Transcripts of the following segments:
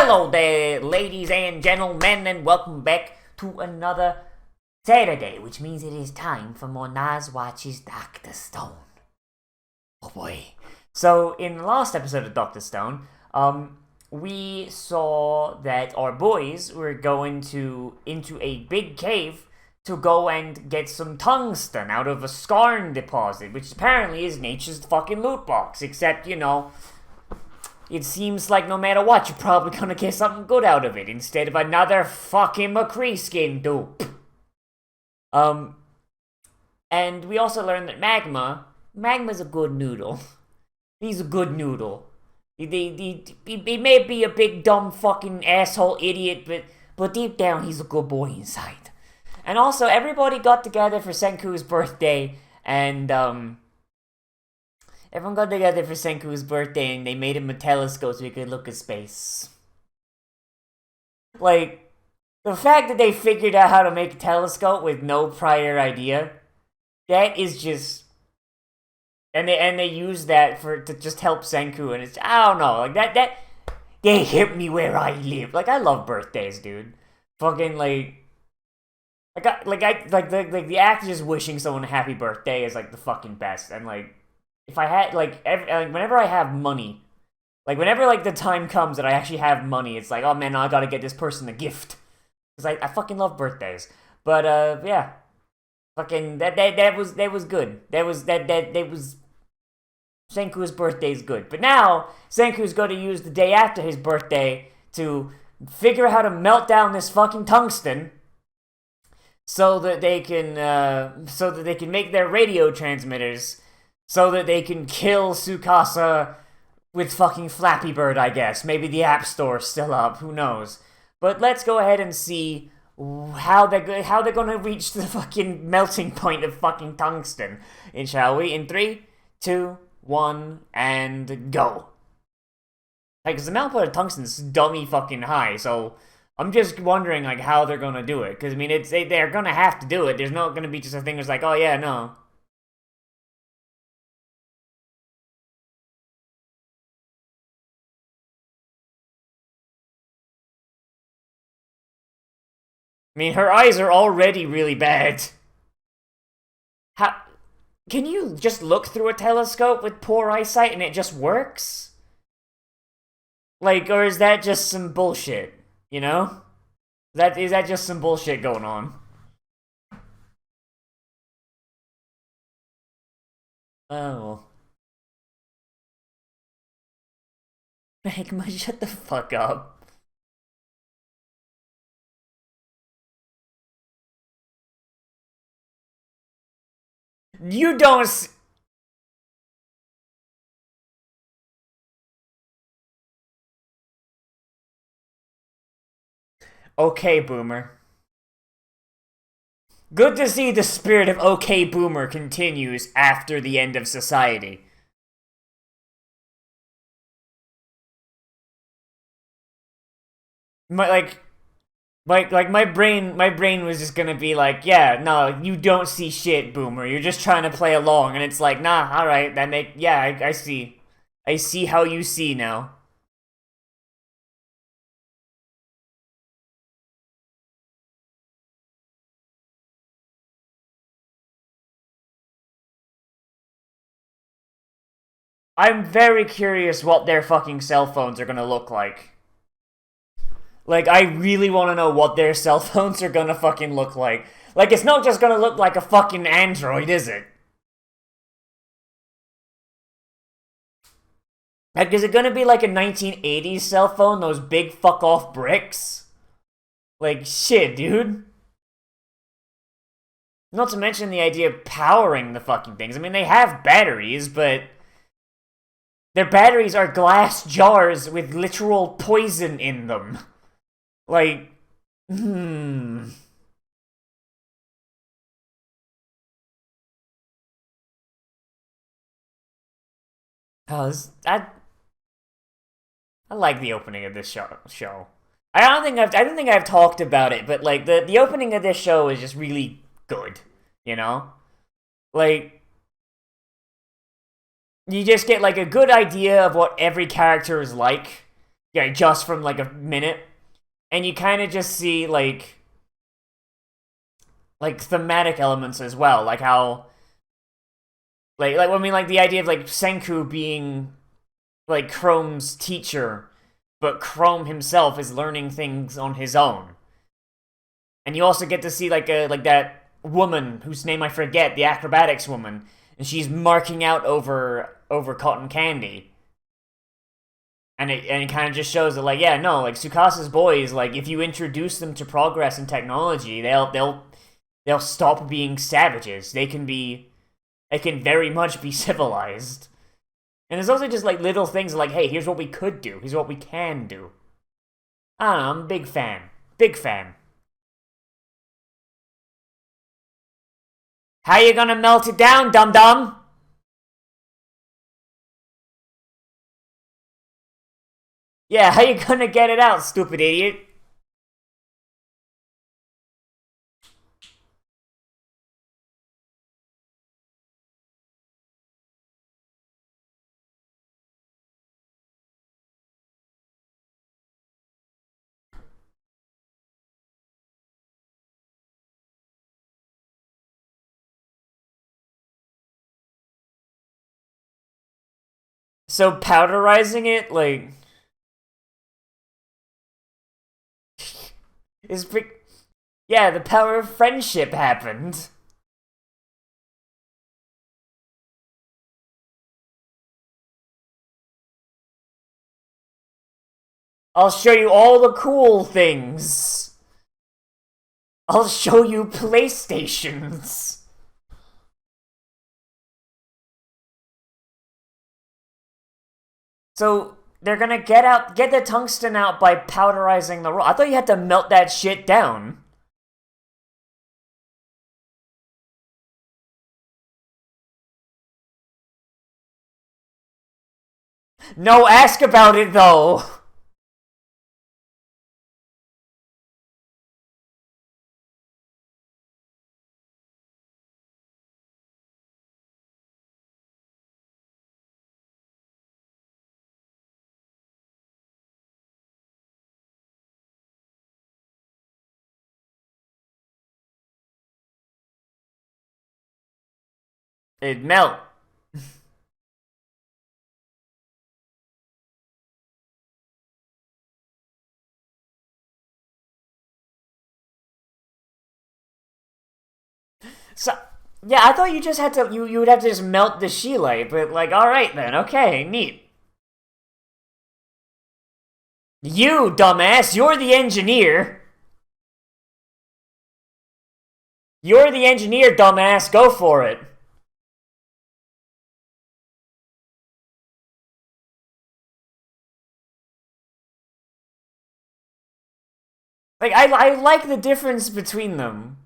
Hello there, ladies and gentlemen, and welcome back to another Saturday, which means it is time for more Nozz Watches Dr. Stone. Oh boy. So, in the last episode of Dr. Stone, we saw that our boys were going into a big cave to go and get some tungsten out of a skarn deposit, which apparently is nature's fucking loot box, except, you know, it seems like no matter what, you're probably gonna get something good out of it, instead of another fucking McCree skin dupe. And we also learned that Magma's a good noodle. He's a good noodle. He may be a big dumb fucking asshole idiot, but deep down he's a good boy inside. And also, everybody got together for Senku's birthday, and everyone got together for Senku's birthday, and they made him a telescope so he could look at space. Like, the fact that they figured out how to make a telescope with no prior idea, that is just... And they use that to just help Senku, and it's... I don't know, like, that... They hit me where I live. Like, I love birthdays, dude. Fucking, like... the act of just wishing someone a happy birthday is, like, the fucking best, and, like... If I had, whenever I have money, like, whenever, like, the time comes that I actually have money, it's like, oh, man, I gotta get this person a gift. Because I fucking love birthdays. But, yeah. Fucking, that was good. That was Senku's birthday's good. But now, Senku's gonna use the day after his birthday to figure out how to melt down this fucking tungsten so that they can make their radio transmitters, so that they can kill Tsukasa with fucking Flappy Bird, I guess. Maybe the App Store's still up, who knows. But let's go ahead and see how they're gonna reach the fucking melting point of fucking tungsten. Shall we? In 3, 2, 1, and go. Like, cause the melting point of tungsten's dummy fucking high, so I'm just wondering, like, how they're gonna do it. Cause, I mean, they're gonna have to do it. There's not gonna be just a thing that's like, oh yeah, no. I mean, her eyes are already really bad. How... Can you just look through a telescope with poor eyesight and it just works? Like, or is that just some bullshit, you know? Is that just some bullshit going on? Oh. Magma, shut the fuck up. You don't Okay, Boomer. Good to see the spirit of Okay, Boomer continues after the end of society. My brain was just gonna be like, yeah, no, you don't see shit, Boomer. You're just trying to play along, and it's like, nah, alright, I see. I see how you see now. I'm very curious what their fucking cell phones are gonna look like. Like, I really want to know what their cell phones are gonna fucking look like. Like, it's not just gonna look like a fucking Android, is it? Like, is it gonna be like a 1980s cell phone? Those big fuck-off bricks? Like, shit, dude. Not to mention the idea of powering the fucking things. I mean, they have batteries, but their batteries are glass jars with literal poison in them. Like, Oh, I like the opening of this show. I don't think I've talked about it, but like the opening of this show is just really good, you know? Like, you just get like a good idea of what every character is like, Yeah, just from like a minute. And you kind of just see like thematic elements as well, like how like I mean like the idea of like Senku being like Chrome's teacher, but Chrome himself is learning things on his own. And you also get to see like that woman whose name I forget, the acrobatics woman, and she's marking out over cotton candy. And it kind of just shows that like, yeah, no, like Tsukasa's boys, like if you introduce them to progress and technology, they'll stop being savages. They can very much be civilized. And there's also just like little things like, hey, here's what we could do. Here's what we can do. I don't know, I'm a big fan. Big fan. How you gonna melt it down, dum-dum? Yeah, how you gonna get it out, stupid idiot? So powderizing it, like, is yeah, the power of friendship happened. I'll show you all the cool things. I'll show you PlayStations. So they're gonna get the tungsten out by powderizing the rock. I thought you had to melt that shit down. No, ask about it though. It'd melt. So yeah, I thought you just had to you would have to just melt the Shile, but like, all right then, okay, neat. You dumbass, you're the engineer. You're the engineer, dumbass. Go for it. Like I like the difference between them.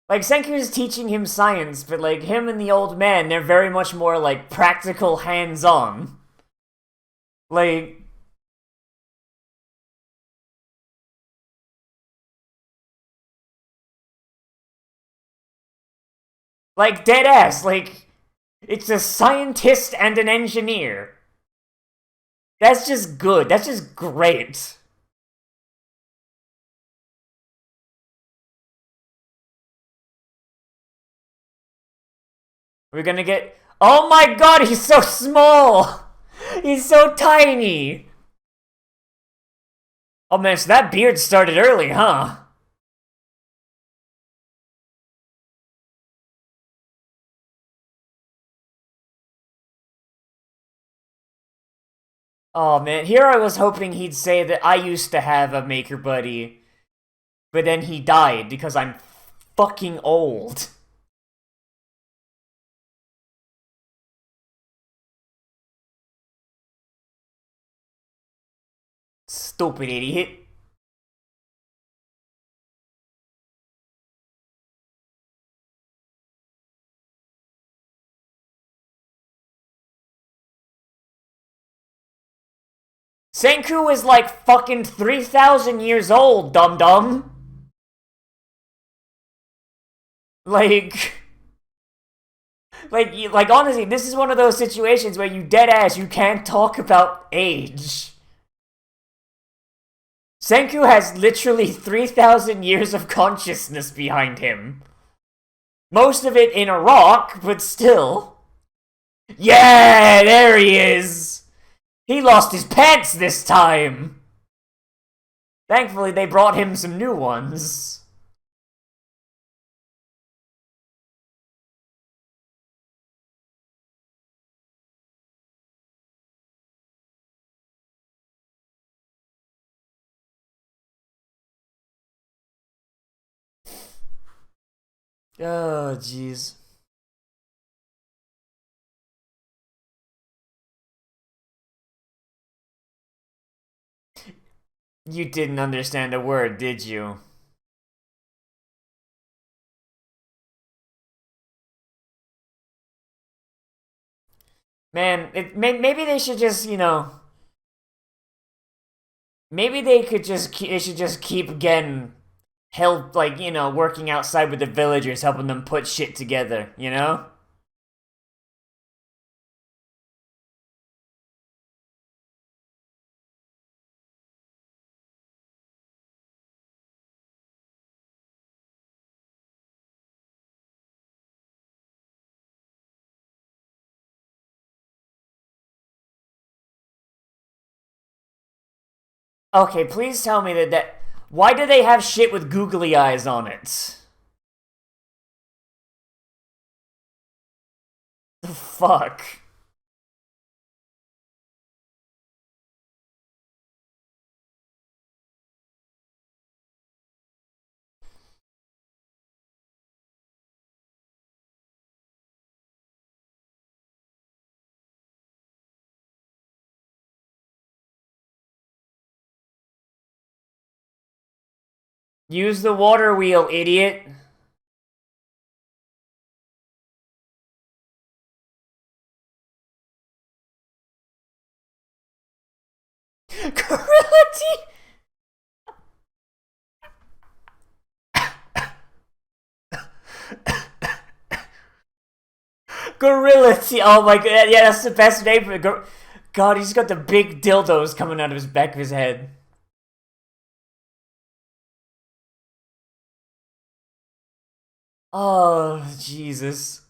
Like Senku's teaching him science, but like him and the old man, they're very much more like practical, hands-on. Like dead ass. Like it's a scientist and an engineer. That's just good. That's just great. We're gonna get. Oh my god, he's so small! He's so tiny! Oh man, so that beard started early, huh? Oh man, here I was hoping he'd say that I used to have a maker buddy, but then he died because I'm fucking old. Stupid idiot. Senku is like fucking 3,000 years old, dum-dum. Like... like honestly, this is one of those situations where you dead ass, you can't talk about age. Senku has literally 3,000 years of consciousness behind him. Most of it in a rock, but still. Yeah, there he is! He lost his pants this time! Thankfully, they brought him some new ones. Oh, jeez. You didn't understand a word, did you? Man, maybe they should just, maybe they should just keep getting help, like, working outside with the villagers, helping them put shit together, you know? Okay, please tell me that why do they have shit with googly eyes on it? The fuck? Use the water wheel, idiot. Gorilla teeth! Gorilla teeth! Oh my god, yeah, that's the best name for it. God, he's got the big dildos coming out of his back of his head. Oh, Jesus.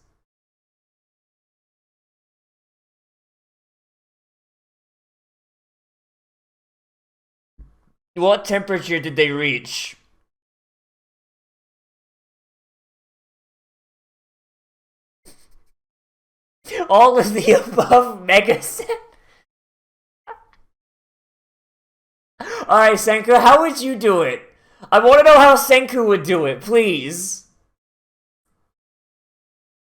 What temperature did they reach? All of the above mega set? Alright, Senku, how would you do it? I want to know how Senku would do it, please.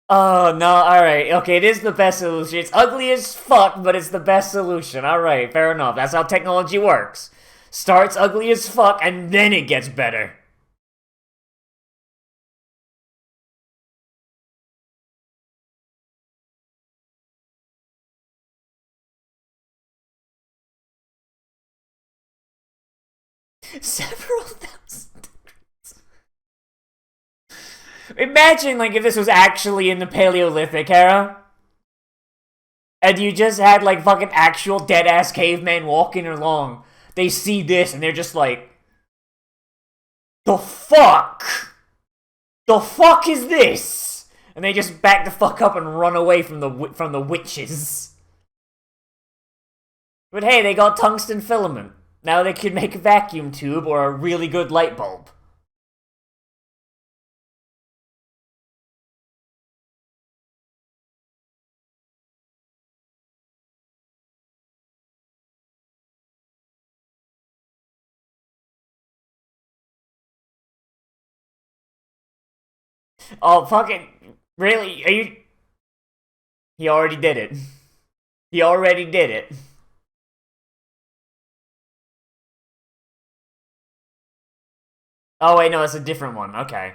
Oh, no, alright. Okay, it is the best solution. It's ugly as fuck, but it's the best solution. Alright, fair enough. That's how technology works. Starts ugly as fuck, and then it gets better. Several thousand. Imagine, like, if this was actually in the Paleolithic era. And you just had, like, fucking actual dead-ass cavemen walking along. They see this, and they're just like... The fuck? The fuck is this? And they just back the fuck up and run away from the witches. But hey, they got tungsten filament. Now they could make a vacuum tube or a really good light bulb. Oh, fucking... Really? Are you... He already did it. He already did it. Oh, wait, no, it's a different one. Okay.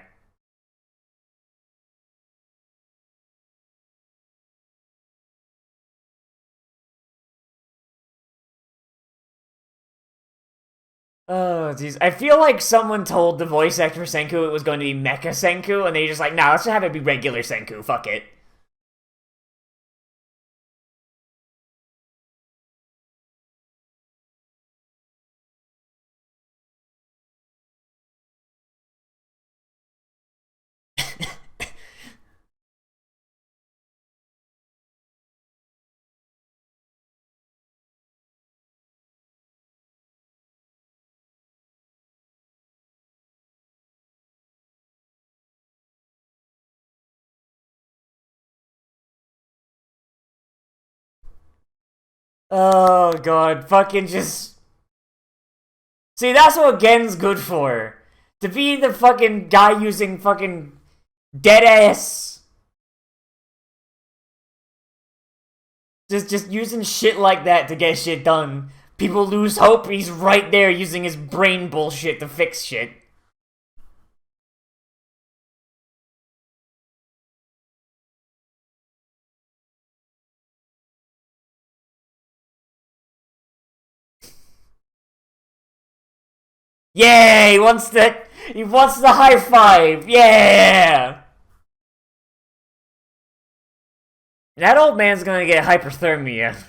Oh, jeez. I feel like someone told the voice actor for Senku it was going to be Mecha Senku, and they just like, nah, let's just have it be regular Senku. Fuck it. Oh god, fucking just... See, that's what Gen's good for. To be the fucking guy using fucking dead-ass... Just using shit like that to get shit done. People lose hope, he's right there using his brain bullshit to fix shit. Yeah, he wants the high five. Yeah. That old man's gonna get hyperthermia.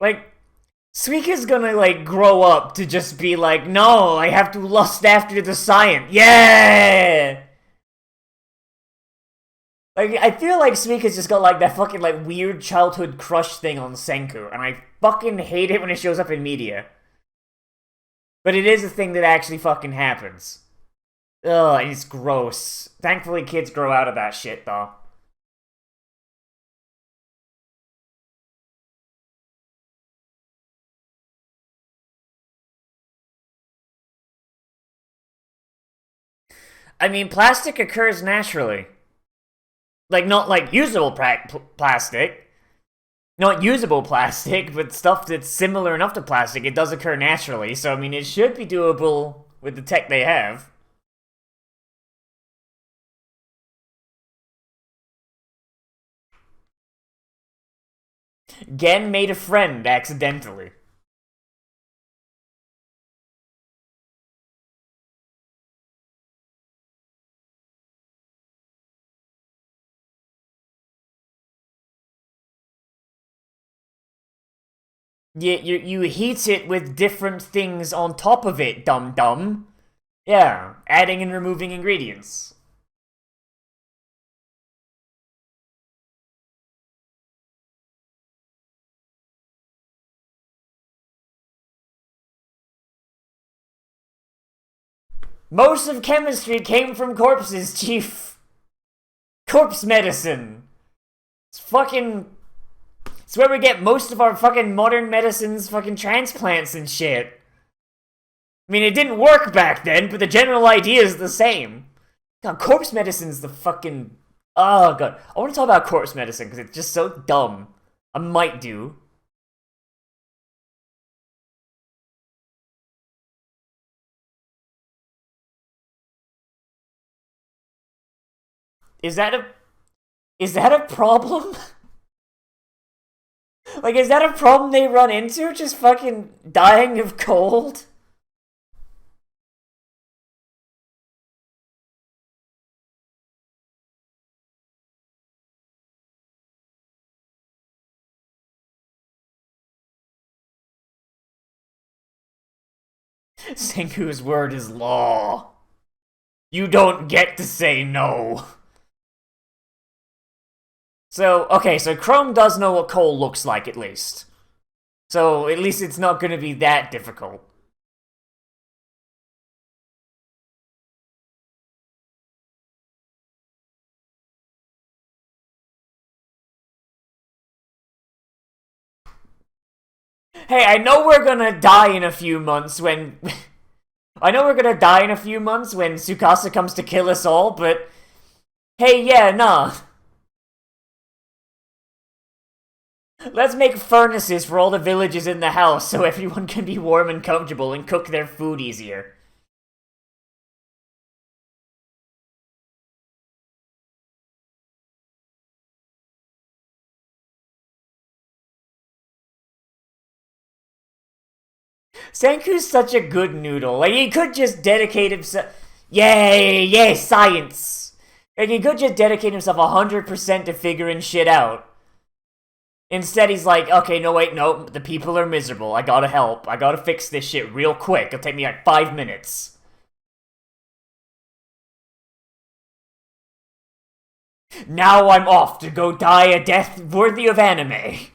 Like, Suika's gonna, like, grow up to just be like, no, I have to lust after the science. Yeah! Like, I feel like Suika's just got, like, that fucking, like, weird childhood crush thing on Senku, and I fucking hate it when it shows up in media. But it is a thing that actually fucking happens. Ugh, and it's gross. Thankfully, kids grow out of that shit, though. I mean, plastic occurs naturally. Like, not like usable plastic. Not usable plastic, but stuff that's similar enough to plastic. It does occur naturally, so I mean, it should be doable with the tech they have. Gen made a friend accidentally. You heat it with different things on top of it, dum-dum. Yeah, adding and removing ingredients. Most of chemistry came from corpses, Chief. Corpse medicine. It's fucking... It's where we get most of our fucking modern medicines, fucking transplants and shit. I mean, it didn't work back then, but the general idea is the same. God, corpse medicine's the fucking... Oh, God. I want to talk about corpse medicine, because it's just so dumb. I might do. Is that a... Is that a problem? Like, is that a problem they run into? Just fucking dying of cold? Senku's word is law. You don't get to say no. So, okay, so Chrome does know what coal looks like, at least. So, at least it's not gonna be that difficult. Hey, I know we're gonna die in a few months when... I know we're gonna die in a few months when Tsukasa comes to kill us all, but... Hey, yeah, nah. Let's make furnaces for all the villages in the house so everyone can be warm and comfortable and cook their food easier. Senku's such a good noodle. Like, he could just dedicate himself... Yay, science! Like, he could just dedicate himself 100% to figuring shit out. Instead, he's like, okay, no, wait, no, the people are miserable. I gotta help. I gotta fix this shit real quick. It'll take me like 5 minutes. Now I'm off to go die a death worthy of anime.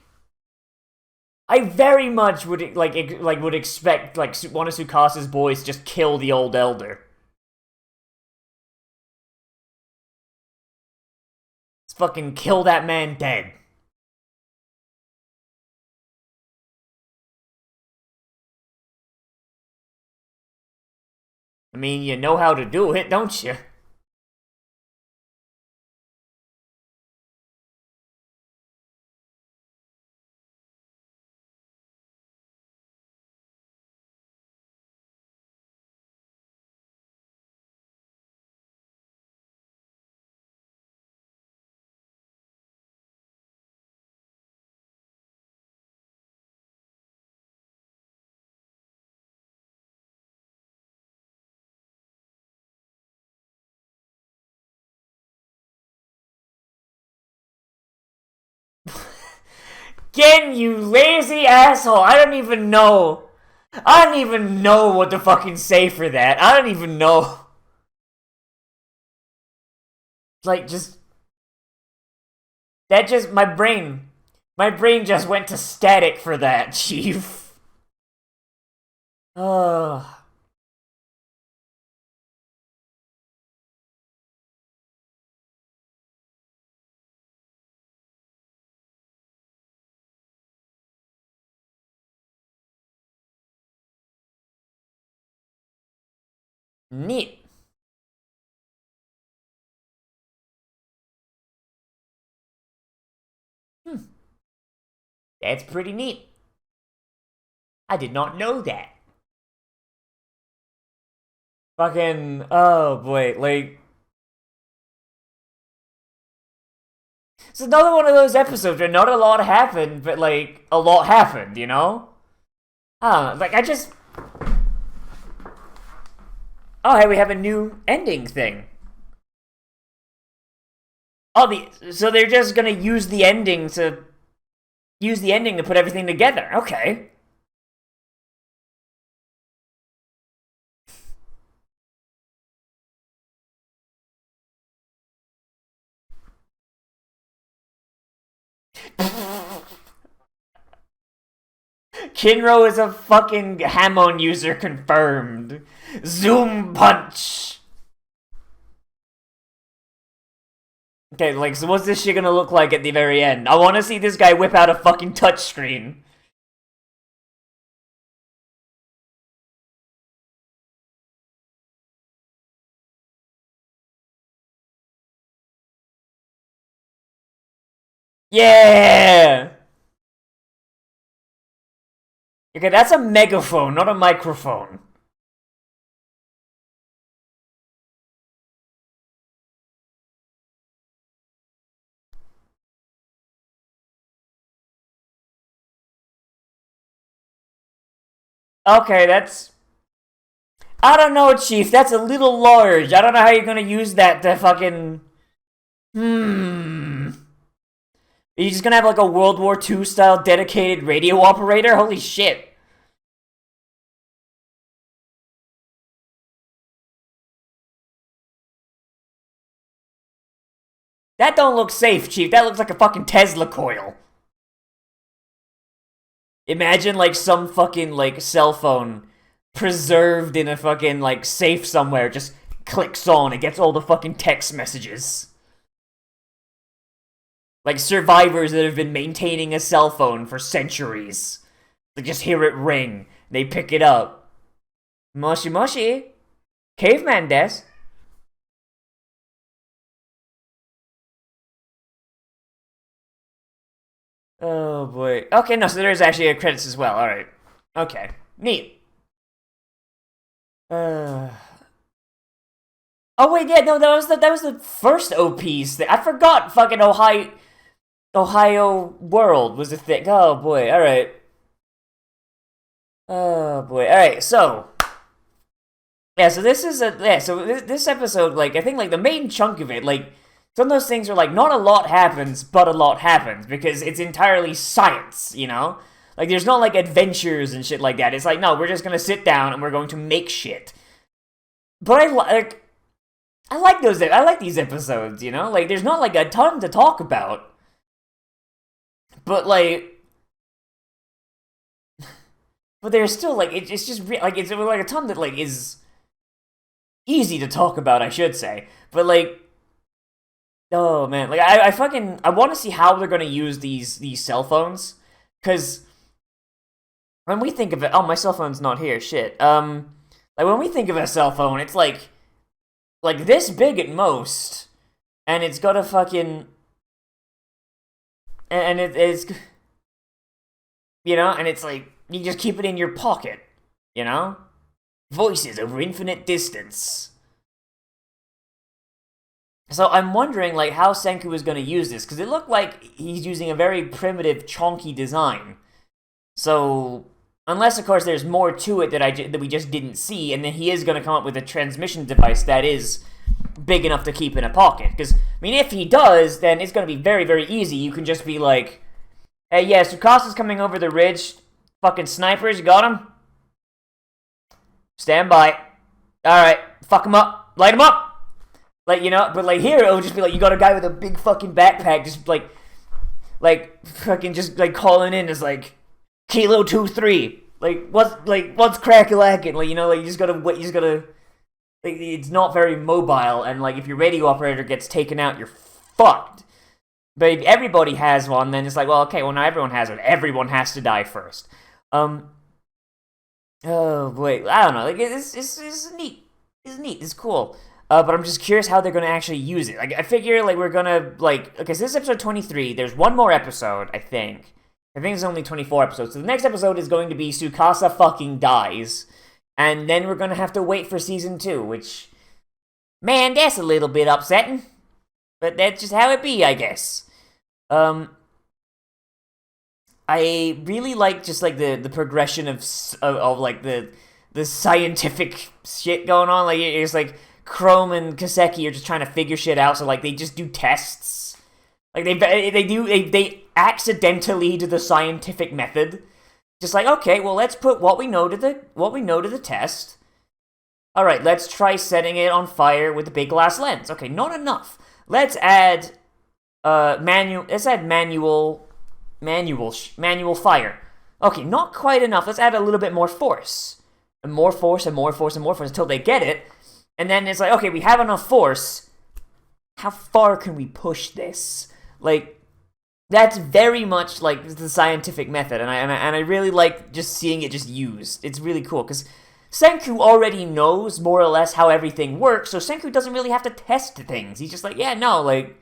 I very much would would expect one of Tsukasa's boys just kill the old elder. Just fucking kill that man dead. I mean, you know how to do it, don't you? Again, you lazy asshole. I don't even know what to fucking say for that. I don't even know. Like, my brain just went to static for that, Chief. Neat. That's pretty neat. I did not know that. Fucking, oh boy, like... It's another one of those episodes where not a lot happened, but like, a lot happened, you know? I just... Oh, hey, we have a new ending thing. Oh, so they're just gonna use the ending to put everything together. Okay. Kinro is a fucking Hamon user confirmed. Zoom punch. Okay, like, so what's this shit gonna look like at the very end? I wanna see this guy whip out a fucking touchscreen. Yeah! Okay, that's a megaphone, not a microphone. Okay, that's... I don't know, Chief. That's a little large. I don't know how you're gonna use that to fucking... Are you just gonna have like a World War II style dedicated radio operator? Holy shit. That don't look safe, Chief. That looks like a fucking Tesla coil. Imagine like some fucking like cell phone preserved in a fucking like safe somewhere just clicks on and gets all the fucking text messages. Like survivors that have been maintaining a cell phone for centuries. They just hear it ring. They pick it up. Moshi moshi. Caveman des. Oh boy. Okay, no, so there's actually a credits as well. Alright. Okay. Neat. Oh wait, yeah, no, that was the first OPs. I forgot fucking Ohio World was a thing. Oh boy, alright. Oh boy. Alright, so yeah, so this is this episode, like, I think like the main chunk of it, like, some of those things are like, not a lot happens, but a lot happens, because it's entirely science, you know? Like, there's not like adventures and shit like that. It's like, no, we're just gonna sit down and we're going to make shit. But I like those. I like these episodes. You know, like there's not like a ton to talk about, but like, but there's still like it's just like it's like a ton that like is easy to talk about, I should say. But like, oh man, like I fucking I want to see how they're gonna use these cell phones, because when we think of it, oh, my cell phone's not here. Shit. Like when we think of a cell phone, it's like this big at most, and it's got a fucking and it's you know, and it's like you just keep it in your pocket, you know. Voices over infinite distance. So I'm wondering like how Senku is going to use this, because it looked like he's using a very primitive, chonky design. So unless of course there's more to it that we just didn't see, and then he is going to come up with a transmission device that is big enough to keep in a pocket. Because I mean, if he does, then it's going to be very, very easy. You can just be like, "Hey, yeah, Tsukasa's coming over the ridge. Fucking snipers, you got him? Stand by. Alright, fuck him up. Light him up!" Like, you know, but like here, it'll just be like, you got a guy with a big fucking backpack, just like fucking just like calling in as like, Kilo 2-3. What's crack-a-lackin'? Like, you know, like, you just gotta, like, it's not very mobile, and like, if your radio operator gets taken out, you're fucked. But if everybody has one, then it's like, well, okay, well, now everyone has one. Everyone has to die first. Oh, wait, I don't know. Like, it's neat. It's neat. It's cool. But I'm just curious how they're going to actually use it. Like, I figure, like, we're going to, like... Okay, so this is episode 23. There's one more episode, I think. I think it's only 24 episodes. So the next episode is going to be Tsukasa fucking dies. And then we're going to have to wait for season 2, which... Man, that's a little bit upsetting. But that's just how it be, I guess. I really like just like the progression of like the scientific shit going on. Like it's like Chrome and Kaseki are just trying to figure shit out. So like they just do tests. Like they accidentally do the scientific method. Just like, okay, well, let's put what we know to the test. All right, let's try setting it on fire with the big glass lens. Okay, not enough. Let's add manual fire. Okay, not quite enough. Let's add a little bit more force. And more force, and more force, and more force until they get it. And then it's like, okay, we have enough force. How far can we push this? Like, that's very much like the scientific method, and I really like just seeing it just used. It's really cool, because Senku already knows more or less how everything works, so Senku doesn't really have to test things. He's just like, yeah, no, like,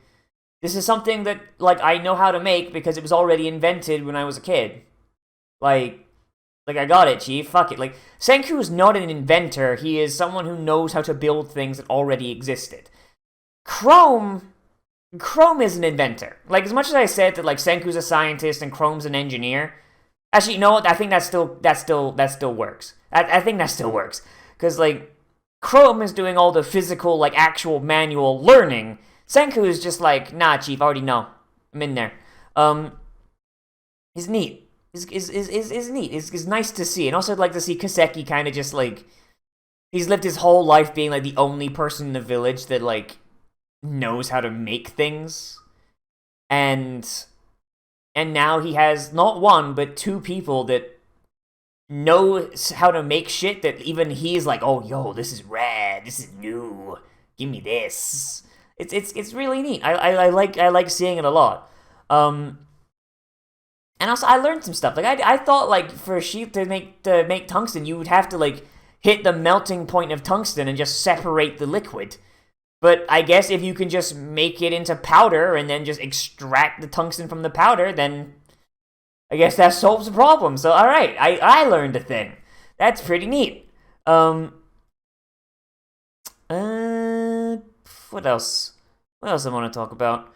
this is something that, like, I know how to make because it was already invented when I was a kid. Like, I got it, chief, fuck it. Like, Senku is not an inventor, he is someone who knows how to build things that already existed. Chrome is an inventor. Like, as much as I said that, like, Senku's a scientist and Chrome's an engineer, actually, you know what, I think that still works. I think that still works. Because, like, Chrome is doing all the physical, like, actual manual learning. Senku is just like, nah, chief, I already know. I'm in there. He's neat. Is neat. It's nice to see. And also, I'd like to see Kaseki kind of just, like, he's lived his whole life being, like, the only person in the village that, like, knows how to make things. And now he has not one, but two people that know how to make shit that even he's like, oh, yo, this is rad. This is new. Give me this. It's really neat. I like seeing it a lot. And also I learned some stuff. Like I thought like for a sheep to make tungsten, you would have to like hit the melting point of tungsten and just separate the liquid. But I guess if you can just make it into powder and then just extract the tungsten from the powder, then I guess that solves the problem. So all right, I learned a thing. That's pretty neat. What else? What else I want to talk about?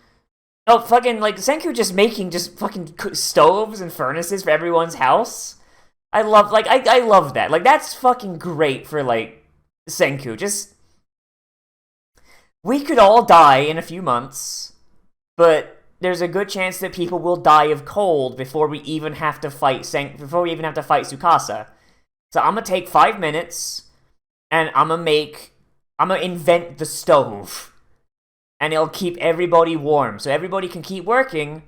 Oh, fucking, like, Senku just making just fucking stoves and furnaces for everyone's house. I love that. Like, that's fucking great for, like, Senku. Just, we could all die in a few months, but there's a good chance that people will die of cold before we even have to fight Tsukasa. So I'm gonna take 5 minutes, and I'm gonna make I'm gonna invent the stove. And it'll keep everybody warm. So everybody can keep working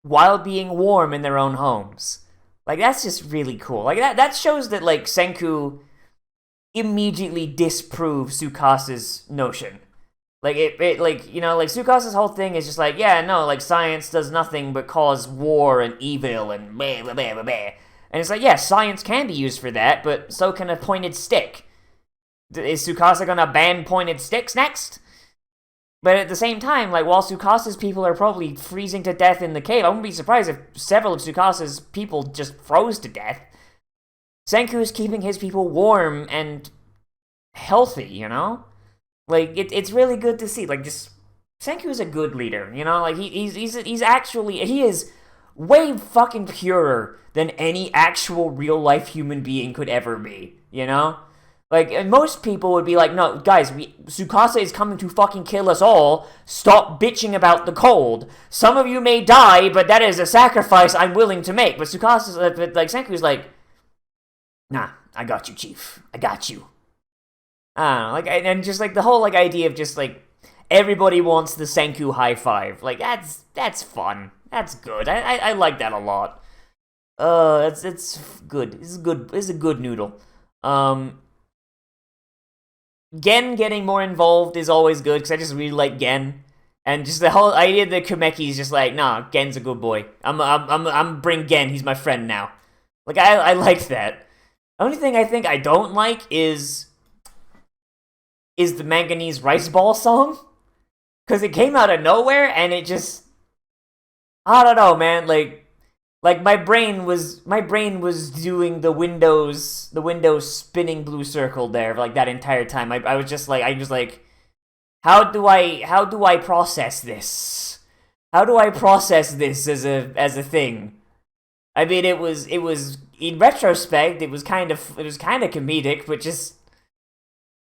while being warm in their own homes. Like, that's just really cool. Like, that shows that, like, Senku immediately disproves Tsukasa's notion. Like, like, you know, like, Tsukasa's whole thing is just like, yeah, no, like, science does nothing but cause war and evil and blah, blah, blah, blah, blah. And it's like, yeah, science can be used for that, but so can a pointed stick. Is Tsukasa gonna ban pointed sticks next? But at the same time, like, while Tsukasa's people are probably freezing to death in the cave, I wouldn't be surprised if several of Tsukasa's people just froze to death. Senku is keeping his people warm and healthy, you know? Like, it's really good to see. Like, just Senku is a good leader, you know? Like, he's actually, he is way fucking purer than any actual real-life human being could ever be, you know? Like, and most people would be like, no, guys, Tsukasa is coming to fucking kill us all. Stop bitching about the cold. Some of you may die, but that is a sacrifice I'm willing to make. But Tsukasa's, like, Senku's like, nah, I got you, chief. I got you. I don't know, like, and just, like, the whole, like, idea of just, like, everybody wants the Senku high five. Like, that's fun. That's good. I like that a lot. It's good. It's a good noodle. Gen getting more involved is always good, because I just really like Gen. And just the whole idea that Kumeki is just like, nah, Gen's a good boy. I'm bring Gen, he's my friend now. Like, I like that. The only thing I think I don't like is the Manganese Rice Ball song. Because it came out of nowhere, and it just, I don't know, man, like my brain was doing the Windows spinning blue circle there, like, that entire time. I was just like, how do I process this? How do I process this as a thing? I mean, it was in retrospect, it was kind of comedic, but just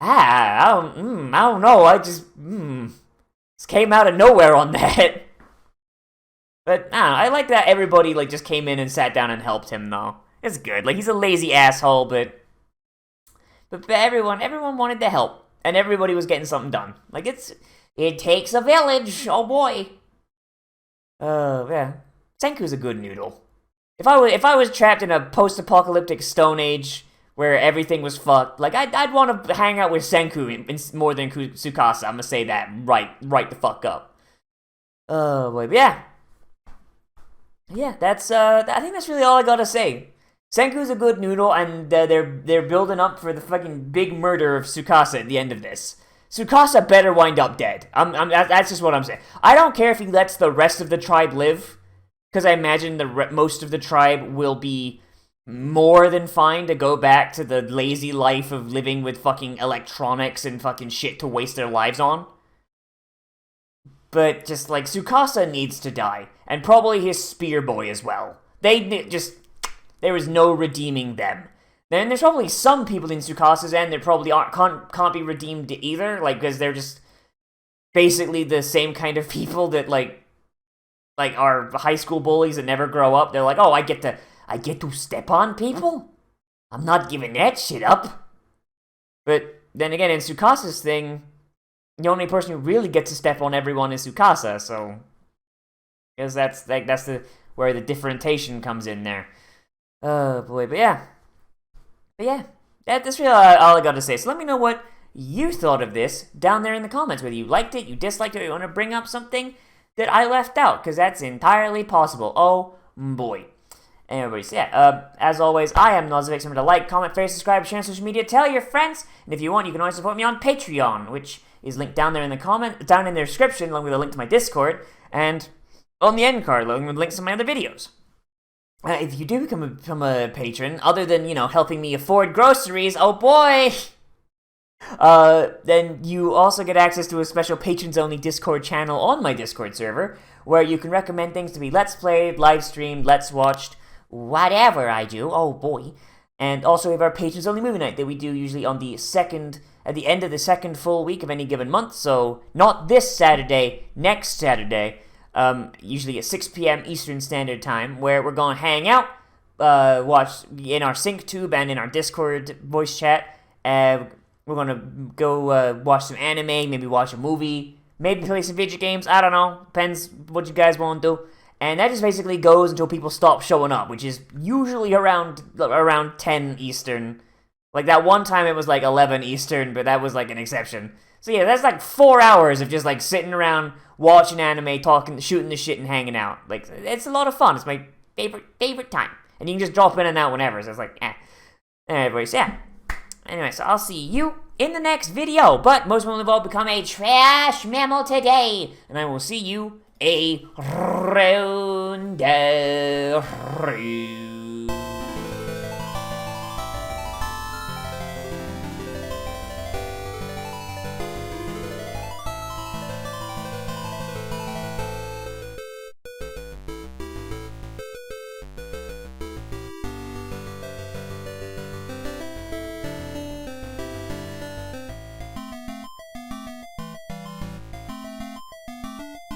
I don't know. I just came out of nowhere on that. But, I like that everybody, like, just came in and sat down and helped him, though. It's good. Like, he's a lazy asshole, but everyone wanted to help. And everybody was getting something done. Like, it takes a village, oh boy. Yeah. Senku's a good noodle. If I was trapped in a post-apocalyptic Stone Age where everything was fucked, like, I'd want to hang out with Senku more than Tsukasa. I'm gonna say that right the fuck up. Oh, boy, but yeah. Yeah, that's, I think that's really all I gotta say. Senku's a good noodle, and they're building up for the fucking big murder of Tsukasa at the end of this. Tsukasa better wind up dead. That's just what I'm saying. I don't care if he lets the rest of the tribe live, because I imagine most of the tribe will be more than fine to go back to the lazy life of living with fucking electronics and fucking shit to waste their lives on. But just, like, Tsukasa needs to die. And probably his spear boy as well. There is no redeeming them. Then there's probably some people in Tsukasa's end that probably can't be redeemed either. Like, because they're just basically the same kind of people that, like are high school bullies that never grow up. They're like, oh, I get to step on people? I'm not giving that shit up. But then again, in Tsukasa's thing, the only person who really gets to step on everyone is Tsukasa, so I guess that's where the differentiation comes in there. Oh boy, but yeah, that's really all I got to say. So let me know what you thought of this down there in the comments. Whether you liked it, you disliked it, or you want to bring up something that I left out, because that's entirely possible. Oh boy. Anyways, yeah, as always, I am Nozz. Remember to like, comment, favorite, subscribe, share on social media, tell your friends, and if you want, you can always support me on Patreon, which is linked down there in the down in the description, along with a link to my Discord, and on the end card, along with links to my other videos. If you do become a patron, other than, helping me afford groceries, oh boy! Then you also get access to a special patrons-only Discord channel on my Discord server, where you can recommend things to be Let's Played, live streamed, Let's Watched, whatever I do, oh boy. And also we have our patrons-only movie night that we do usually on at the end of the second full week of any given month, so not this Saturday, next Saturday, usually at 6 p.m. Eastern Standard Time, where we're going to hang out, watch in our SyncTube and in our Discord voice chat, We're gonna go watch some anime, maybe watch a movie, maybe play some video games. I don't know. Depends what you guys want to do. And that just basically goes until people stop showing up, which is usually around 10 Eastern. Like that one time it was like 11 Eastern, but that was like an exception. So yeah, that's like 4 hours of just like sitting around, watching anime, talking, shooting the shit, and hanging out. Like, it's a lot of fun. It's my favorite time. And you can just drop in and out whenever, so it's like, Anyways, yeah. Anyway, so I'll see you in the next video. But most importantly of all, become a trash mammal today. And I will see you around the road.